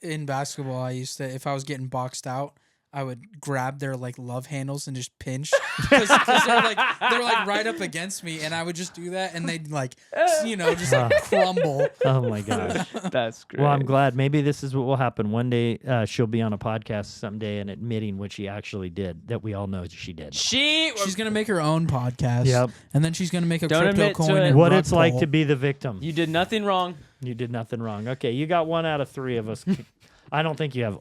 In basketball, if I was getting boxed out, I would grab their like love handles and just pinch because they're like right up against me, and I would just do that, and they'd like just like crumble. Oh my gosh, that's great. Well, I'm glad. Maybe this is what will happen one day. She'll be on a podcast someday and admitting what she actually did that we all know she did. She's gonna make her own podcast. Yep. And then she's gonna make a Don't crypto admit to coin. it. And What rug it's like pull. to be the victim. You did nothing wrong. You did nothing wrong. Okay, you got 1 out of 3 of us. I don't think you have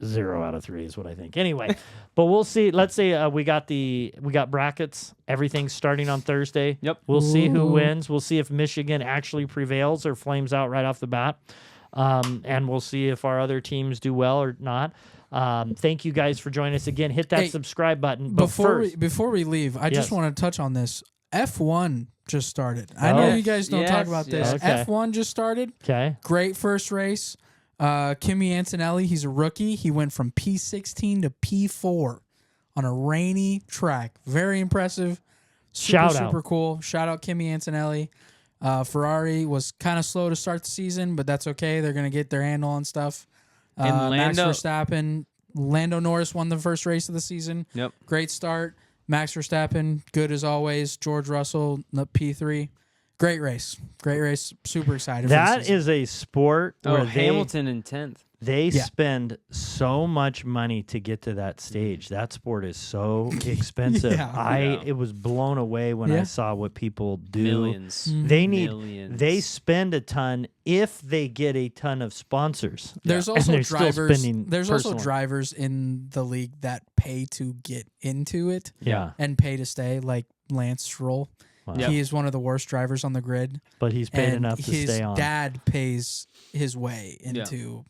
0 out of 3 is what I think. Anyway, but we'll see. Let's say we got brackets. Everything's starting on Thursday. Yep. We'll see who wins. We'll see if Michigan actually prevails or flames out right off the bat. And we'll see if our other teams do well or not. Thank you guys for joining us again. Hit that subscribe button. But Before we leave, I just want to touch on this. F1 just started. I know you guys don't talk about this. Okay. F1 just started. Okay. Great first race. Kimi Antonelli, he's a rookie. He went from P16 to P4 on a rainy track. Very impressive. Super cool. Shout out Kimi Antonelli. Ferrari was kind of slow to start the season, but that's okay. They're going to get their handle on stuff. And Max Verstappen, Lando Norris won the first race of the season. Yep. Great start. Max Verstappen, good as always. George Russell, P3. Great race. Super excited. That is a sport where Hamilton in 10th. They spend so much money to get to that stage. That sport is so expensive. It was blown away when I saw what people do. Millions. Mm-hmm. They spend a ton if they get a ton of sponsors. There's also drivers. There's also drivers in the league that pay to get into it. Yeah. And pay to stay, like Lance Stroll. Wow. He is one of the worst drivers on the grid. But he's paid enough to stay on. His dad pays his way into. Yeah.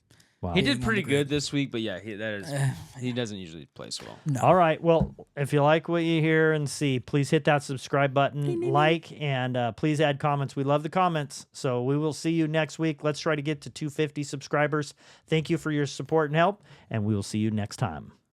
Wow. He did pretty good this week, but he doesn't usually play so well. No. All right. Well, if you like what you hear and see, please hit that subscribe button, and please add comments. We love the comments. So we will see you next week. Let's try to get to 250 subscribers. Thank you for your support and help, and we will see you next time.